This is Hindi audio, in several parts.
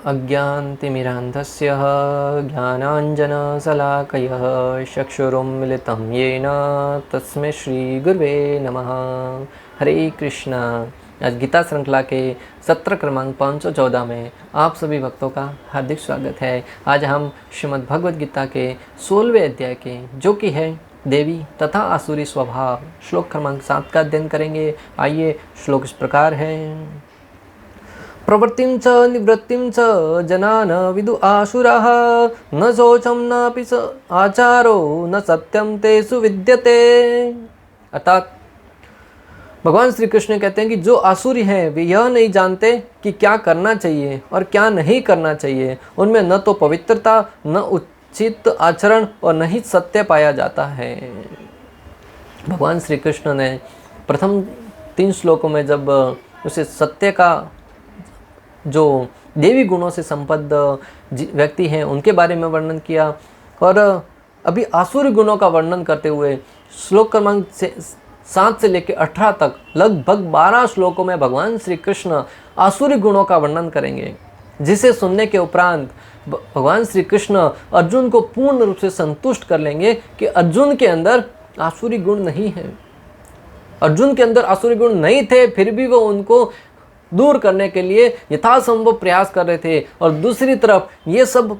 अज्ञानतिमिरान्धस्य ज्ञानाञ्जनशलाकयः चक्षुरुन्मिलितं येन तस्मै श्रीगुरुवे नमः। हरे कृष्णा। आज गीता श्रृंखला के सत्र क्रमांक 514 में आप सभी भक्तों का हार्दिक स्वागत है। आज हम श्रीमद् भगवद गीता के 16वें अध्याय के जो कि है देवी तथा आसुरी स्वभाव श्लोक क्रमांक 7 का अध्ययन करेंगे। आइए, श्लोक इस प्रकार है। प्रवृत्तिं च निवृत्तिं च जना न विदु आसुराः न शोचं नापि स आचारो न सत्यम तेषु विद्यते। अर्थात भगवान श्री कृष्ण कहते हैं कि जो आसुरी हैं वे यह नहीं जानते कि क्या करना चाहिए और क्या नहीं करना चाहिए। उनमें न तो पवित्रता, न उचित आचरण और न ही सत्य पाया जाता है। भगवान श्री कृष्ण ने प्रथम 3 श्लोकों में जब उसे सत्य का जो देवी गुणों से संपन्न व्यक्ति हैं उनके बारे में वर्णन किया, और अभी आसुरी गुणों का वर्णन करते हुए श्लोक क्रमांक 7 से लेकर 18 तक लगभग 12 श्लोकों में भगवान श्री कृष्ण आसुरी गुणों का वर्णन करेंगे, जिसे सुनने के उपरांत भगवान श्री कृष्ण अर्जुन को पूर्ण रूप से संतुष्ट कर लेंगे कि अर्जुन के अंदर आसुरी गुण नहीं है। अर्जुन के अंदर आसुरी गुण नहीं थे, फिर भी वो उनको दूर करने के लिए यथासंभव प्रयास कर रहे थे। और दूसरी तरफ ये सब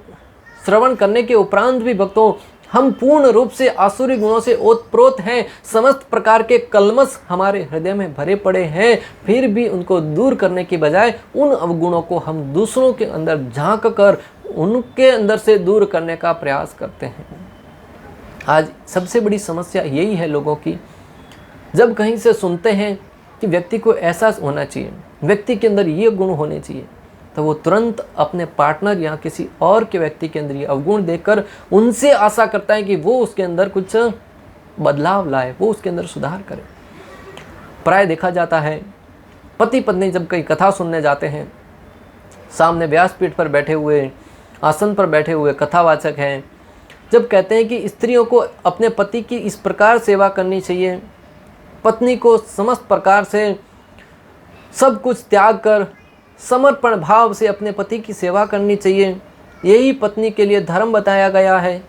श्रवण करने के उपरांत भी भक्तों, हम पूर्ण रूप से आसुरी गुणों से ओतप्रोत हैं, समस्त प्रकार के कलमश हमारे हृदय में भरे पड़े हैं, फिर भी उनको दूर करने की बजाय उन अवगुणों को हम दूसरों के अंदर झांक कर उनके अंदर से दूर करने का प्रयास करते हैं। आज सबसे बड़ी समस्या यही है लोगों की। जब कहीं से सुनते हैं कि व्यक्ति को एहसास होना चाहिए, व्यक्ति के अंदर ये गुण होने चाहिए, तो वो तुरंत अपने पार्टनर या किसी और के व्यक्ति के अंदर ये अवगुण देखकर उनसे आशा करता है कि वो उसके अंदर कुछ बदलाव लाए, वो उसके अंदर सुधार करे। प्राय देखा जाता है पति पत्नी जब कई कथा सुनने जाते हैं, सामने व्यासपीठ पर बैठे हुए, आसन पर बैठे हुए कथावाचक हैं, जब कहते हैं कि स्त्रियों को अपने पति की इस प्रकार सेवा करनी चाहिए, पत्नी को समस्त प्रकार से सब कुछ त्याग कर समर्पण भाव से अपने पति की सेवा करनी चाहिए, यही पत्नी के लिए धर्म बताया गया है।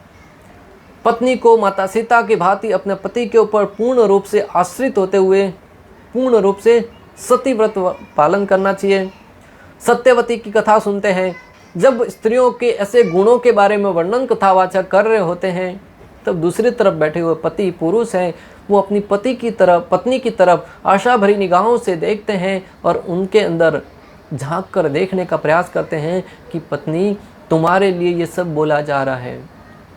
पत्नी को माता सीता की भांति अपने पति के ऊपर पूर्ण रूप से आश्रित होते हुए पूर्ण रूप से सती व्रत पालन करना चाहिए। सत्यवती की कथा सुनते हैं, जब स्त्रियों के ऐसे गुणों के बारे में वर्णन कथावाचक कर रहे होते हैं, तब दूसरी तरफ बैठे हुए पति पुरुष हैं, वो अपनी पत्नी की तरफ आशा भरी निगाहों से देखते हैं और उनके अंदर झांक कर देखने का प्रयास करते हैं कि पत्नी, तुम्हारे लिए ये सब बोला जा रहा है,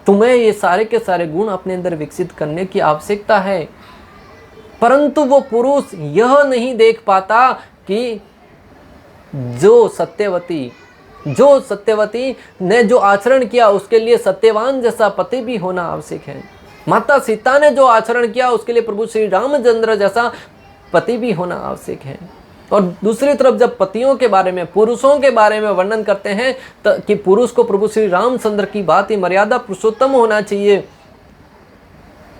तुम्हें ये सारे के सारे गुण अपने अंदर विकसित करने की आवश्यकता है। परंतु वो पुरुष यह नहीं देख पाता कि जो सत्यवती ने जो आचरण किया उसके लिए सत्यवान जैसा पति भी होना आवश्यक है। माता सीता ने जो आचरण किया उसके लिए प्रभु श्री रामचंद्र जैसा पति भी होना आवश्यक है। और दूसरी तरफ जब पतियों के बारे में, पुरुषों के बारे में वर्णन करते हैं कि पुरुष को प्रभु श्री रामचंद्र की बात ही मर्यादा पुरुषोत्तम होना चाहिए,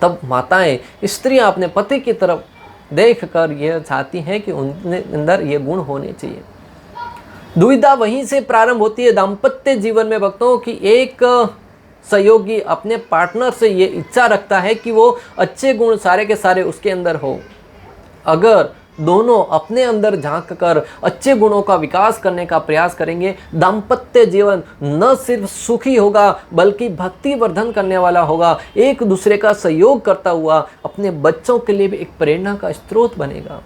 तब माताएं, स्त्रियां अपने पति की तरफ देखकर यह चाहती हैं कि उनके अंदर ये गुण होने चाहिए। दुविधा वहीं से प्रारंभ होती है दाम्पत्य जीवन में भक्तों की। एक सहयोगी अपने पार्टनर से ये इच्छा रखता है कि वो अच्छे गुण सारे के सारे उसके अंदर हो। अगर दोनों अपने अंदर झांक कर अच्छे गुणों का विकास करने का प्रयास करेंगे, दाम्पत्य जीवन न सिर्फ सुखी होगा बल्कि भक्ति वर्धन करने वाला होगा, एक दूसरे का सहयोग करता हुआ अपने बच्चों के लिए भी एक प्रेरणा का स्रोत बनेगा।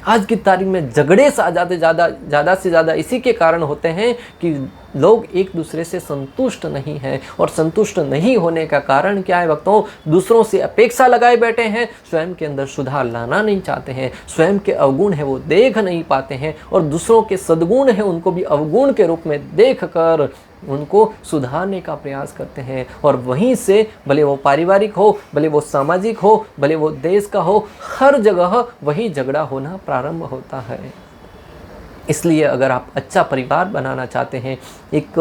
आज की तारीख में झगड़े ज़्यादा से ज़्यादा इसी के कारण होते हैं कि लोग एक दूसरे से संतुष्ट नहीं हैं। और संतुष्ट नहीं होने का कारण क्या है भक्तों? दूसरों से अपेक्षा लगाए बैठे हैं, स्वयं के अंदर सुधार लाना नहीं चाहते हैं, स्वयं के अवगुण है वो देख नहीं पाते हैं, और दूसरों के सद्गुण है उनको भी अवगुण के रूप में देख कर उनको सुधारने का प्रयास करते हैं। और वहीं से भले वो पारिवारिक हो, भले वो सामाजिक हो, भले वो देश का हो, हर जगह वही झगड़ा होना प्रारंभ होता है। इसलिए अगर आप अच्छा परिवार बनाना चाहते हैं, एक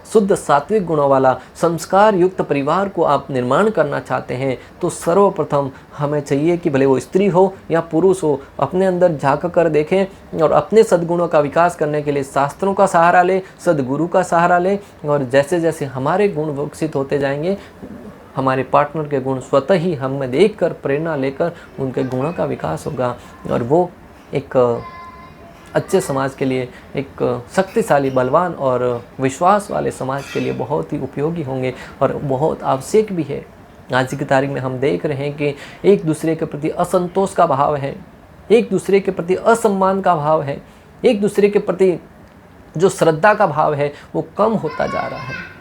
शुद्ध सात्विक गुणों वाला संस्कार युक्त परिवार को आप निर्माण करना चाहते हैं, तो सर्वप्रथम हमें चाहिए कि भले वो स्त्री हो या पुरुष हो, अपने अंदर झांक कर देखें और अपने सद्गुणों का विकास करने के लिए शास्त्रों का सहारा ले, सद्गुरु का सहारा ले। और जैसे जैसे हमारे गुण विकसित होते जाएंगे, हमारे पार्टनर के गुण स्वतः ही हम में देख कर प्रेरणा लेकर उनके गुणों का विकास होगा और वो एक अच्छे समाज के लिए, एक शक्तिशाली, बलवान और विश्वास वाले समाज के लिए बहुत ही उपयोगी होंगे और बहुत आवश्यक भी है। आज की तारीख में हम देख रहे हैं कि एक दूसरे के प्रति असंतोष का भाव है, एक दूसरे के प्रति असम्मान का भाव है, एक दूसरे के प्रति जो श्रद्धा का भाव है वो कम होता जा रहा है।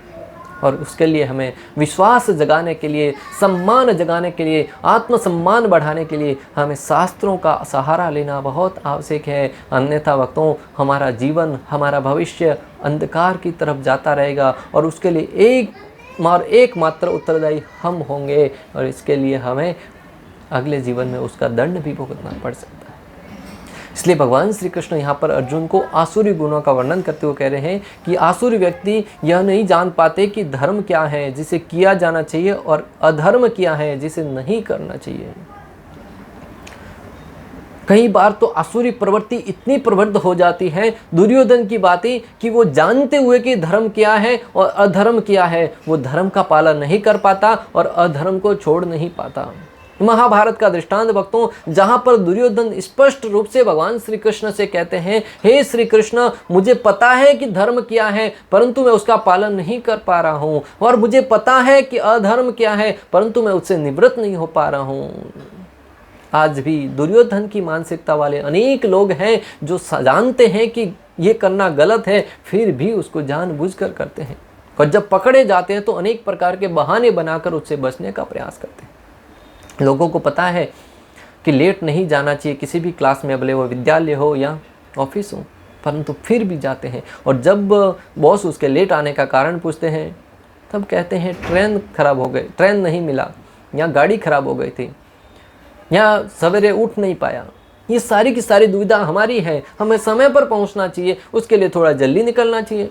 और उसके लिए हमें विश्वास जगाने के लिए, सम्मान जगाने के लिए, आत्मसम्मान बढ़ाने के लिए हमें शास्त्रों का सहारा लेना बहुत आवश्यक है। अन्यथा वक्तों हमारा जीवन, हमारा भविष्य अंधकार की तरफ जाता रहेगा और उसके लिए एकमात्र उत्तरदायी हम होंगे और इसके लिए हमें अगले जीवन में उसका दंड भी भुगतना पड़ सकता है। इसलिए भगवान श्री कृष्ण यहाँ पर अर्जुन को आसुरी गुणों का वर्णन करते हुए कह रहे हैं कि आसुरी व्यक्ति यह नहीं जान पाते कि धर्म क्या है जिसे किया जाना चाहिए और अधर्म क्या है जिसे नहीं करना चाहिए। कई बार तो आसुरी प्रवृत्ति इतनी प्रवृत्त हो जाती है दुर्योधन की बातें कि वो जानते हुए कि धर्म क्या है और अधर्म क्या है, वो धर्म का पालन नहीं कर पाता और अधर्म को छोड़ नहीं पाता। महाभारत का दृष्टांत भक्तों, जहां पर दुर्योधन स्पष्ट रूप से भगवान श्री कृष्ण से कहते हैं, हे श्री कृष्ण, मुझे पता है कि धर्म क्या है परंतु मैं उसका पालन नहीं कर पा रहा हूं, और मुझे पता है कि अधर्म क्या है परंतु मैं उससे निवृत्त नहीं हो पा रहा हूं। आज भी दुर्योधन की मानसिकता वाले अनेक लोग हैं जो जानते हैं कि ये करना गलत है, फिर भी उसको जानबूझकर करते हैं और जब पकड़े जाते हैं तो अनेक प्रकार के बहाने बनाकर उससे बचने का प्रयास करते हैं। लोगों को पता है कि लेट नहीं जाना चाहिए किसी भी क्लास में, भले वो विद्यालय हो या ऑफिस हो, परंतु फिर भी जाते हैं और जब बॉस उसके लेट आने का कारण पूछते हैं तब कहते हैं ट्रेन खराब हो गई, ट्रेन नहीं मिला, या गाड़ी खराब हो गई थी, या सवेरे उठ नहीं पाया। ये सारी की सारी दुविधा हमारी है, हमें समय पर पहुंचना चाहिए, उसके लिए थोड़ा जल्दी निकलना चाहिए।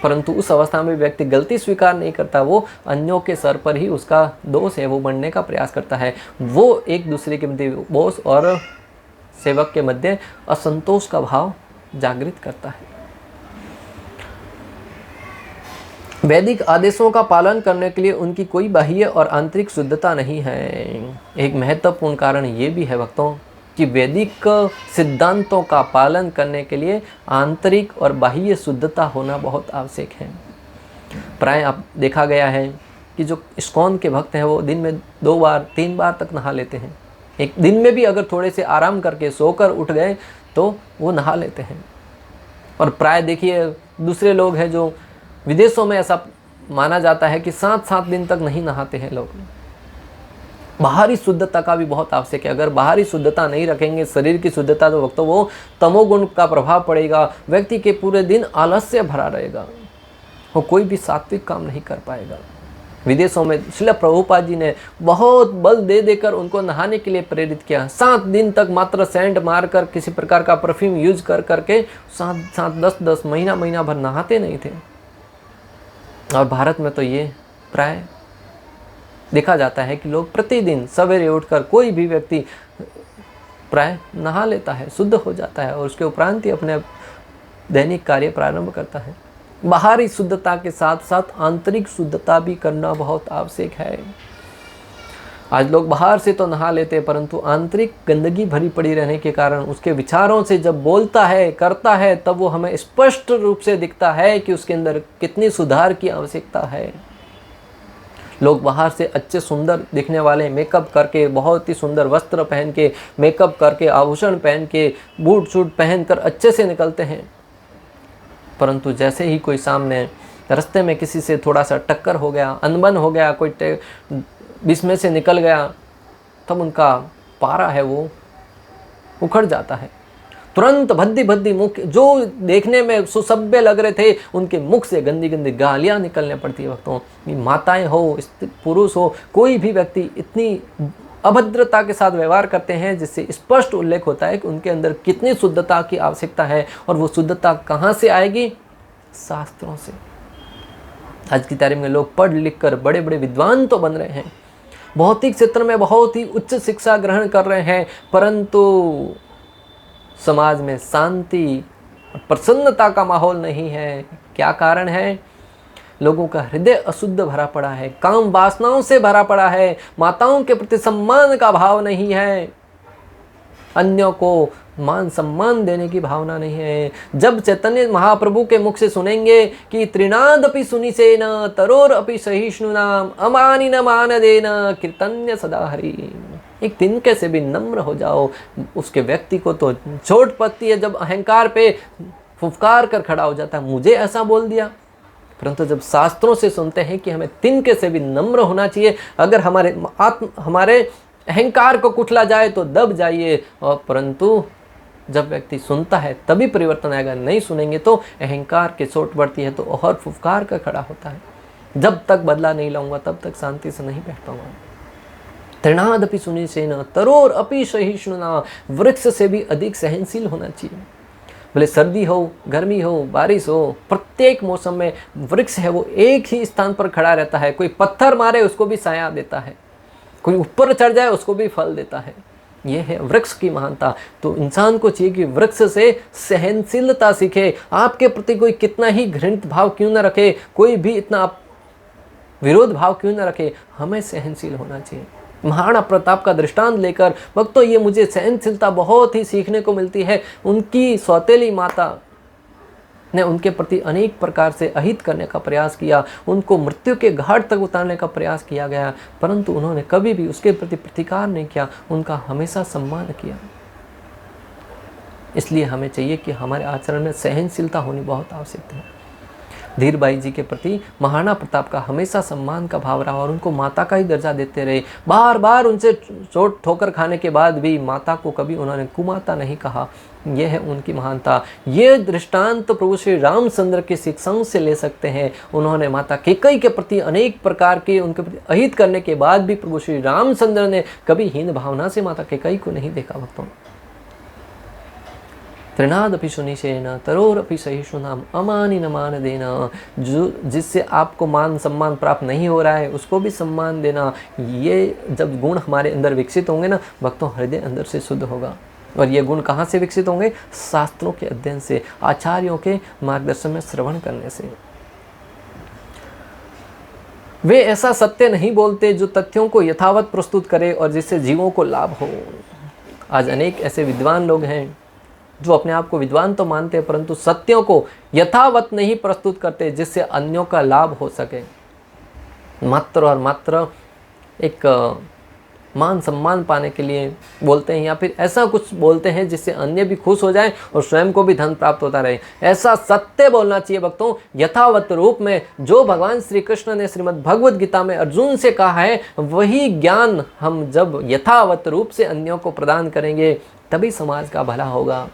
परंतु उस अवस्था में व्यक्ति गलती स्वीकार नहीं करता, वो अन्यों के सर पर ही उसका दोष है वो बढ़ने का प्रयास करता है। वो एक दूसरे के मध्य, बॉस और सेवक के मध्य असंतोष का भाव जागृत करता है। वैदिक आदेशों का पालन करने के लिए उनकी कोई बाह्य और आंतरिक शुद्धता नहीं है। एक महत्वपूर्ण कारण ये भी है भक्तों कि वैदिक सिद्धांतों का पालन करने के लिए आंतरिक और बाह्य शुद्धता होना बहुत आवश्यक है। प्राय आप देखा गया है कि जो इस्कॉन के भक्त हैं वो दिन में 2 बार 3 बार तक नहा लेते हैं। एक दिन में भी अगर थोड़े से आराम करके सोकर उठ गए तो वो नहा लेते हैं। और प्राय देखिए दूसरे लोग हैं जो विदेशों में ऐसा माना जाता है कि 7-7 दिन तक नहीं नहाते हैं लोग। बाहरी शुद्धता का भी बहुत आवश्यक है। अगर बाहरी शुद्धता नहीं रखेंगे, शरीर की शुद्धता, तो वक्त वो तमोगुण का प्रभाव पड़ेगा, व्यक्ति के पूरे दिन आलस्य भरा रहेगा, वो कोई भी सात्विक काम नहीं कर पाएगा। विदेशों में श्रील प्रभुपाद जी ने बहुत बल दे देकर उनको नहाने के लिए प्रेरित किया। 7 दिन तक मात्र सेंट मारकर, किसी प्रकार का परफ्यूम यूज कर करके 7-7, 10-10 महीना भर नहाते नहीं थे। और भारत में तो ये प्राय देखा जाता है कि लोग प्रतिदिन सवेरे उठकर कोई भी व्यक्ति प्राय नहा लेता है, शुद्ध हो जाता है और उसके उपरांत ही अपने दैनिक कार्य प्रारंभ करता है। बाहरी शुद्धता के साथ साथ आंतरिक शुद्धता भी करना बहुत आवश्यक है। आज लोग बाहर से तो नहा लेते हैं परंतु आंतरिक गंदगी भरी पड़ी रहने के कारण उसके विचारों से जब बोलता है, करता है, तब वो हमें स्पष्ट रूप से दिखता है कि उसके अंदर कितनी सुधार की आवश्यकता है। लोग बाहर से अच्छे सुंदर दिखने वाले मेकअप करके, बहुत ही सुंदर वस्त्र पहन के, मेकअप करके, आभूषण पहन के, बूट शूट पहन कर अच्छे से निकलते हैं, परंतु जैसे ही कोई सामने रास्ते में किसी से थोड़ा सा टक्कर हो गया, अनबन हो गया, कोई बीच में से निकल गया, तब उनका पारा है वो उखड़ जाता है। तुरंत भद्दी मुख, जो देखने में सुसभ्य लग रहे थे, उनके मुख से गंदी गंदी गालियाँ निकलने पड़ती है। वक्तों माताएं हो, पुरुष हो, कोई भी व्यक्ति इतनी अभद्रता के साथ व्यवहार करते हैं जिससे स्पष्ट उल्लेख होता है कि उनके अंदर कितनी शुद्धता की आवश्यकता है। और वो शुद्धता कहाँ से आएगी? शास्त्रों से। आज की तारीख में लोग पढ़ लिख कर बड़े बड़े विद्वान तो बन रहे हैं, भौतिक क्षेत्र में बहुत ही उच्च शिक्षा ग्रहण कर रहे हैं, परंतु समाज में शांति और प्रसन्नता का माहौल नहीं है। क्या कारण है? लोगों का हृदय अशुद्ध भरा पड़ा है, काम वासनाओं से भरा पड़ा है, माताओं के प्रति सम्मान का भाव नहीं है, अन्यों को मान सम्मान देने की भावना नहीं है। जब चैतन्य महाप्रभु के मुख से सुनेंगे कि त्रिनादपि सुनिसेन तरोर अपि सहिष्णुनाम अमानि न मान देन कीर्तन्य सदा हरि, एक तिनके से भी नम्र हो जाओ। उसके व्यक्ति को तो चोट पड़ती है जब अहंकार पे फुफकार कर खड़ा हो जाता है, मुझे ऐसा बोल दिया। परंतु जब शास्त्रों से सुनते हैं कि हमें तिनके से भी नम्र होना चाहिए, अगर हमारे अहंकार को कुचला जाए तो दब जाइए, और परंतु जब व्यक्ति सुनता है तभी परिवर्तन आएगा। नहीं सुनेंगे तो अहंकार की चोट बढ़ती है तो और फुफकार कर खड़ा होता है। जब तक बदला नहीं लाऊंगा तब तक शांति से नहीं बैठ पाऊंगा। तृणादपि सुनिसेन तरोर अपि सहिष्णुना, वृक्ष से भी अधिक सहनशील होना चाहिए। भले सर्दी हो, गर्मी हो, बारिश हो, प्रत्येक मौसम में वृक्ष है वो एक ही स्थान पर खड़ा रहता है। कोई पत्थर मारे उसको भी छाया देता है, कोई ऊपर चढ़ जाए उसको भी फल देता है। ये है वृक्ष की महानता। तो इंसान को चाहिए कि वृक्ष से सहनशीलता सीखे। आपके प्रति कोई कितना ही घृणित भाव क्यों न रखे, कोई भी इतना विरोध भाव क्यों न रखे, हमें सहनशील होना चाहिए। महाराणा प्रताप का दृष्टांत लेकर भक्तों, ये मुझे सहनशीलता बहुत ही सीखने को मिलती है। उनकी सौतेली माता ने उनके प्रति अनेक प्रकार से अहित करने का प्रयास किया, उनको मृत्यु के घाट तक उतारने का प्रयास किया गया, परंतु उन्होंने कभी भी उसके प्रति प्रतिकार नहीं किया, उनका हमेशा सम्मान किया। इसलिए हमें चाहिए कि हमारे आचरण में सहनशीलता होनी बहुत आवश्यक है। धीरबाई जी के प्रति महाराणा प्रताप का हमेशा सम्मान का भाव रहा और उनको माता का ही दर्जा देते रहे। बार बार उनसे चोट ठोकर खाने के बाद भी माता को कभी उन्होंने कुमाता नहीं कहा। यह है उनकी महानता। ये दृष्टांत प्रभु श्री रामचंद्र की शिक्षाओं से ले सकते हैं। उन्होंने माता कैकेयी के प्रति अनेक प्रकार के उनके प्रति अहित करने के बाद भी प्रभु श्री रामचंद्र ने कभी हीन भावना से माता कैकेयी को नहीं देखा। भक्तों, त्रिनादपि सुनिसेन तरोरपि सहिष्णुनाम अमानि न मान देना, जो जिससे आपको मान सम्मान प्राप्त नहीं हो रहा है उसको भी सम्मान देना। ये जब गुण हमारे अंदर विकसित होंगे ना भक्तों, हृदय अंदर से शुद्ध होगा। और ये गुण कहाँ से विकसित होंगे? शास्त्रों के अध्ययन से, आचार्यों के मार्गदर्शन में श्रवण करने से। वे ऐसा सत्य नहीं बोलते जो तथ्यों को यथावत प्रस्तुत करे और जिससे जीवों को लाभ हो। आज अनेक ऐसे विद्वान लोग हैं जो अपने आप को विद्वान तो मानते हैं परंतु सत्यों को यथावत नहीं प्रस्तुत करते जिससे अन्यों का लाभ हो सके। मात्र और मात्र एक मान सम्मान पाने के लिए बोलते हैं, या फिर ऐसा कुछ बोलते हैं जिससे अन्य भी खुश हो जाए और स्वयं को भी धन प्राप्त होता रहे। ऐसा सत्य बोलना चाहिए भक्तों, यथावत रूप में। जो भगवान श्री कृष्ण ने श्रीमद् भगवद गीता में अर्जुन से कहा है, वही ज्ञान हम जब यथावत रूप से अन्यों को प्रदान करेंगे तभी समाज का भला होगा।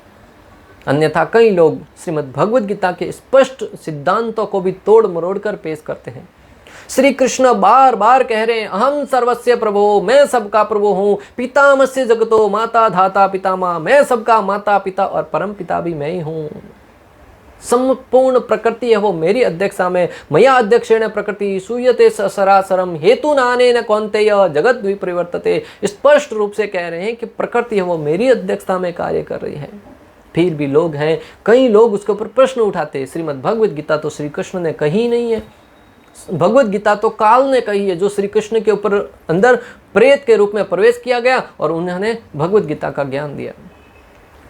अन्यथा कई लोग श्रीमद् भगवद गीता के स्पष्ट सिद्धांतों को भी तोड़ मरोड़ कर पेश करते हैं। श्री कृष्ण बार बार कह रहे हैं, अहम सर्वस्य प्रभो, मैं सबका प्रभु हूँ। पितामस्य जगतो माता धाता पितामह, मैं सबका माता पिता और परम पिता भी मैं ही हूँ। संपूर्ण प्रकृति है वो मेरी अध्यक्षता में, मया अध्यक्षेण प्रकृति सूयते सरासरम हेतु नाने न कौन्तेय जगत विपरिवर्तते। स्पष्ट रूप से कह रहे हैं कि प्रकृति है वो मेरी अध्यक्षता में कार्य कर रही है। फिर भी लोग हैं, कई लोग उसके ऊपर प्रश्न उठाते। श्रीमद् भगवद गीता तो श्री कृष्ण ने कही नहीं है, भगवद गीता तो काल ने कही है, जो श्री कृष्ण के ऊपर अंदर प्रेत के रूप में प्रवेश किया गया और उन्होंने भगवद गीता का ज्ञान दिया।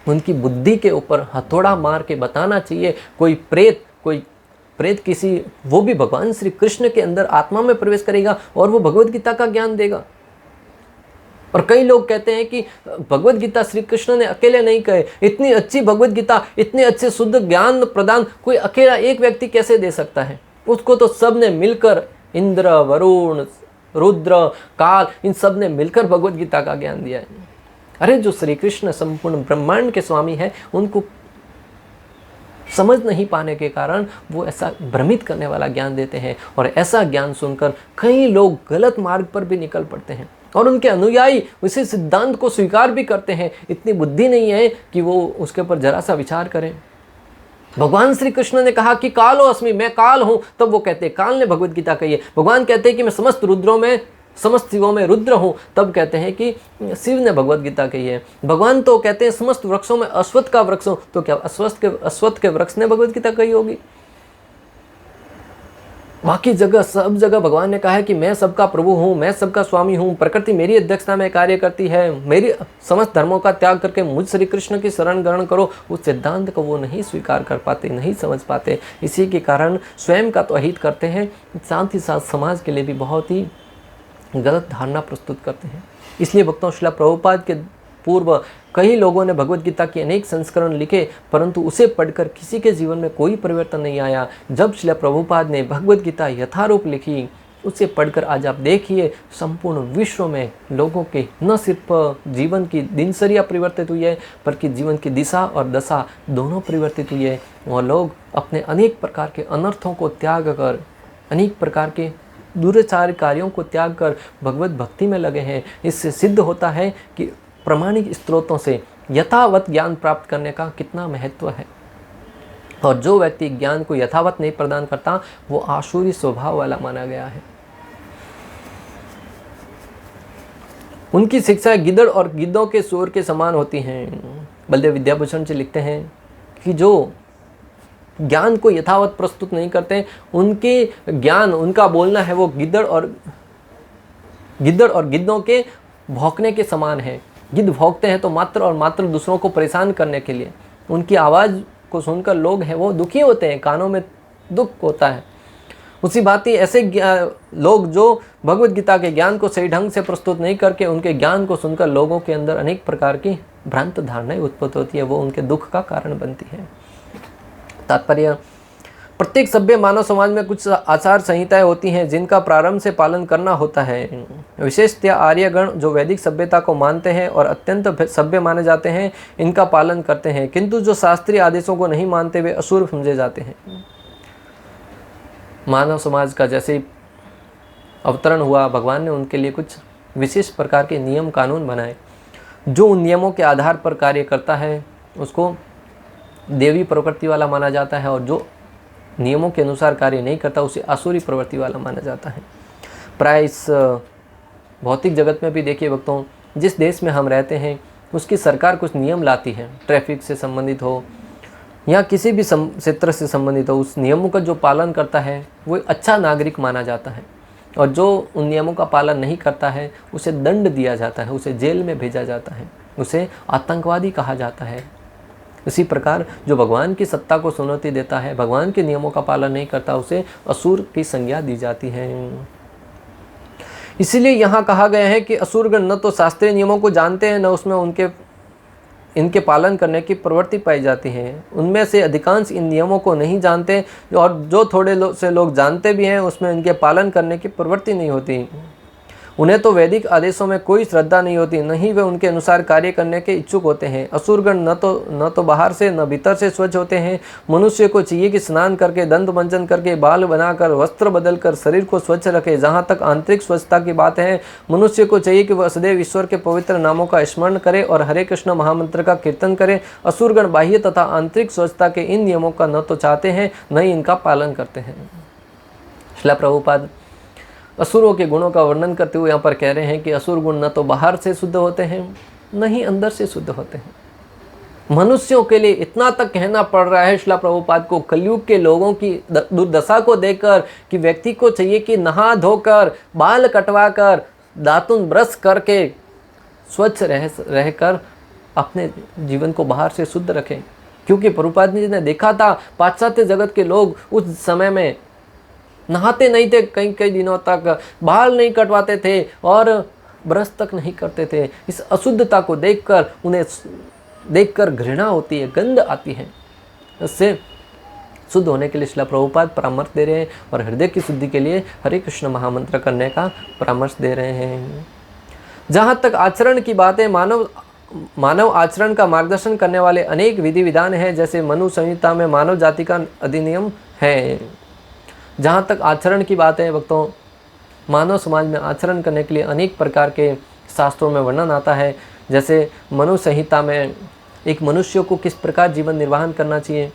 उनकी बुद्धि के ऊपर हथौड़ा मार के बताना चाहिए, कोई प्रेत किसी, वो भी भगवान श्री कृष्ण के अंदर आत्मा में प्रवेश करेगा और वो भगवद गीता का ज्ञान देगा। और कई लोग कहते हैं कि भगवद गीता श्री कृष्ण ने अकेले नहीं कहे, इतनी अच्छी भगवद गीता, इतने अच्छे शुद्ध ज्ञान प्रदान कोई अकेला एक व्यक्ति कैसे दे सकता है? उसको तो सब ने मिलकर, इंद्र, वरुण, रुद्र, काल, इन सब ने मिलकर भगवद गीता का ज्ञान दिया है। अरे जो श्री कृष्ण संपूर्ण ब्रह्मांड के स्वामी है, उनको समझ नहीं पाने के कारण वो ऐसा भ्रमित करने वाला ज्ञान देते हैं। और ऐसा ज्ञान सुनकर कई लोग गलत मार्ग पर भी निकल पड़ते हैं और उनके अनुयायी उसी सिद्धांत को स्वीकार भी करते हैं। इतनी बुद्धि नहीं है कि वो उसके ऊपर जरा सा विचार करें। भगवान श्री कृष्ण ने कहा कि कालो अस्मि, मैं काल हूं, तब वो कहते हैं, काल ने भगवत गीता कही है। भगवान कहते हैं कि मैं समस्त रुद्रों में, समस्त शिवों में रुद्र हूं, तब कहते हैं कि शिव ने भगवत गीता कही है। भगवान तो कहते हैं समस्त वृक्षों में अश्वत्थ का वृक्ष हूं, तो क्या अश्वत्थ के वृक्ष ने भगवत गीता कही होगी? बाकी जगह, सब जगह भगवान ने कहा है कि मैं सबका प्रभु हूँ, मैं सबका स्वामी हूँ, प्रकृति मेरी अध्यक्षता में कार्य करती है, मेरी समस्त धर्मों का त्याग करके मुझ श्री कृष्ण की शरण ग्रहण करो। उस सिद्धांत को वो नहीं स्वीकार कर पाते, नहीं समझ पाते। इसी के कारण स्वयं का तो अहित करते हैं, साथ ही साथ समाज के लिए भी बहुत ही गलत धारणा प्रस्तुत करते हैं। इसलिए भक्तों, श्रील प्रभुपाद के पूर्व कई लोगों ने भगवत गीता के अनेक संस्करण लिखे, परंतु उसे पढ़कर किसी के जीवन में कोई परिवर्तन नहीं आया। जब श्रील प्रभुपाद ने भगवत गीता यथारूप लिखी, उसे पढ़कर आज आप देखिए संपूर्ण विश्व में लोगों के न सिर्फ जीवन की दिनचर्या परिवर्तित हुई है, बल्कि जीवन की दिशा और दशा दोनों परिवर्तित हुई है। और लोग अपने अनेक प्रकार के अनर्थों को त्याग कर, अनेक प्रकार के दुराचार कार्यों को त्याग कर भगवत भक्ति में लगे हैं। इससे सिद्ध होता है कि प्रामाणिक स्रोतों से यथावत ज्ञान प्राप्त करने का कितना महत्व है। और जो व्यक्ति ज्ञान को यथावत नहीं प्रदान करता, वो आसुरी स्वभाव वाला माना गया है। उनकी शिक्षा गिद्दड़ और गिद्धों के शोर के समान होती हैं। बलदेव विद्याभूषण जी लिखते हैं कि जो ज्ञान को यथावत प्रस्तुत नहीं करते, उनके ज्ञान, उनका बोलना है वो गिद्दड़ और गिद्धों के भौंकने के समान है। गिद्ध भौंकते हैं तो मात्र और मात्र दूसरों को परेशान करने के लिए। उनकी आवाज़ को सुनकर लोग हैं वो दुखी होते हैं, कानों में दुख होता है। उसी बात ही ऐसे लोग जो भगवत गीता के ज्ञान को सही ढंग से प्रस्तुत नहीं करके उनके ज्ञान को सुनकर लोगों के अंदर अनेक प्रकार की भ्रांत धारणाएं उत्पन्न होती है, वो उनके दुख का कारण बनती है। तात्पर्य, प्रत्येक सभ्य मानव समाज में कुछ आचार संहिताएं होती हैं जिनका प्रारंभ से पालन करना होता है। विशेषतया आर्यगण जो वैदिक सभ्यता को मानते हैं और अत्यंत सभ्य माने जाते हैं, इनका पालन करते हैं, किंतु जो शास्त्रीय आदेशों को नहीं मानते वे असुर समझे जाते हैं। मानव समाज का जैसे अवतरण हुआ, भगवान ने उनके लिए कुछ विशेष प्रकार के नियम कानून बनाए। जो उन नियमों के आधार पर कार्य करता है उसको देवी प्रवृत्ति वाला माना जाता है, और जो नियमों के अनुसार कार्य नहीं करता उसे आसुरी प्रवृत्ति वाला माना जाता है। प्राय इस भौतिक जगत में भी देखिए भक्तों, जिस देश में हम रहते हैं उसकी सरकार कुछ नियम लाती है, ट्रैफिक से संबंधित हो या किसी भी क्षेत्र से संबंधित हो, उस नियमों का जो पालन करता है वो अच्छा नागरिक माना जाता है, और जो उन नियमों का पालन नहीं करता है उसे दंड दिया जाता है, उसे जेल में भेजा जाता है, उसे आतंकवादी कहा जाता है। इसी प्रकार जो भगवान की सत्ता को चुनौती देता है, भगवान के नियमों का पालन नहीं करता, उसे असुर की संज्ञा दी जाती है। इसीलिए यहाँ कहा गया है कि असुरगण न तो शास्त्रीय नियमों को जानते हैं, न उसमें इनके पालन करने की प्रवृत्ति पाई जाती है। उनमें से अधिकांश इन नियमों को नहीं जानते, और जो थोड़े से लोग जानते भी हैं उसमें इनके पालन करने की प्रवृत्ति नहीं होती। उन्हें तो वैदिक आदेशों में कोई श्रद्धा नहीं होती, न ही वे उनके अनुसार कार्य करने के इच्छुक होते हैं। असुरगण न तो बाहर से न भीतर से स्वच्छ होते हैं। मनुष्य को चाहिए कि स्नान करके, दंत मंजन करके, बाल बनाकर, वस्त्र बदलकर शरीर को स्वच्छ रखे। जहाँ तक आंतरिक स्वच्छता की बात है, मनुष्य को चाहिए कि वह सदैव ईश्वर के पवित्र नामों का स्मरण करे और हरे कृष्ण महामंत्र का कीर्तन करे। असुरगण बाह्य तथा आंतरिक स्वच्छता के इन नियमों का न तो चाहते हैं न ही इनका पालन करते हैं। श्रील प्रभुपाद असुरों के गुणों का वर्णन करते हुए यहाँ पर कह रहे हैं कि असुर गुण न तो बाहर से शुद्ध होते हैं न ही अंदर से शुद्ध होते हैं। मनुष्यों के लिए इतना तक कहना पड़ रहा है श्रील प्रभुपाद को कलयुग के लोगों की दुर्दशा को देखकर कि व्यक्ति को चाहिए कि नहा धोकर, बाल कटवाकर, दातुन ब्रश करके स्वच्छ रहकर अपने जीवन को बाहर से शुद्ध रखें। क्योंकि प्रभुपाद जी ने देखा था पाश्चात्य जगत के लोग उस समय में नहाते नहीं थे, कई कई दिनों तक बाल नहीं कटवाते थे और ब्रश तक नहीं करते थे। इस अशुद्धता को उन्हें देखकर घृणा होती है, गंध आती है। इससे शुद्ध होने के लिए श्रील प्रभुपाद परामर्श दे रहे हैं और हृदय की शुद्धि के लिए हरे कृष्ण महामंत्र करने का परामर्श दे रहे हैं। जहाँ तक आचरण की बात है, मानव आचरण का मार्गदर्शन करने वाले अनेक विधि विधान हैं, जैसे मनु संहिता में मानव जाति का अधिनियम है। जहाँ तक आचरण की बात है भक्तों, मानव समाज में आचरण करने के लिए अनेक प्रकार के शास्त्रों में वर्णन आता है। जैसे मनु संहिता में एक मनुष्य को किस प्रकार जीवन निर्वाहन करना चाहिए,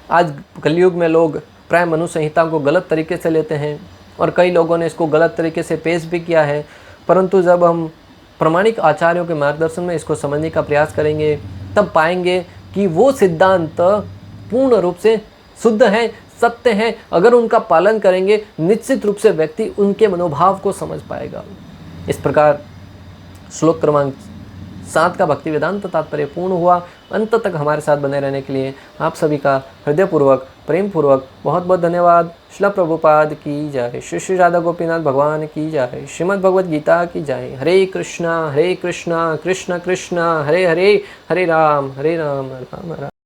आज कलयुग में लोग प्राय मनु संहिता को गलत तरीके से लेते हैं और कई लोगों ने इसको गलत तरीके से पेश भी किया है, परंतु जब हम प्रामाणिक आचार्यों के मार्गदर्शन में इसको समझने का प्रयास करेंगे तब पाएंगे कि वो सिद्धांत पूर्ण रूप से शुद्ध है, सत्य है। अगर उनका पालन करेंगे निश्चित रूप से व्यक्ति उनके मनोभाव को समझ पाएगा। इस प्रकार श्लोक क्रमांक 7 का भक्ति वेदांत तात्पर्य पूर्ण हुआ। अंत तक हमारे साथ बने रहने के लिए आप सभी का हृदयपूर्वक प्रेम पूर्वक बहुत बहुत धन्यवाद। श्रील प्रभुपाद की जय। श्री श्री राधा गोपीनाथ भगवान की जय। श्रीमद् भगवद गीता की जय। हरे कृष्णा कृष्ण कृष्ण हरे हरे, हरे राम राम राम।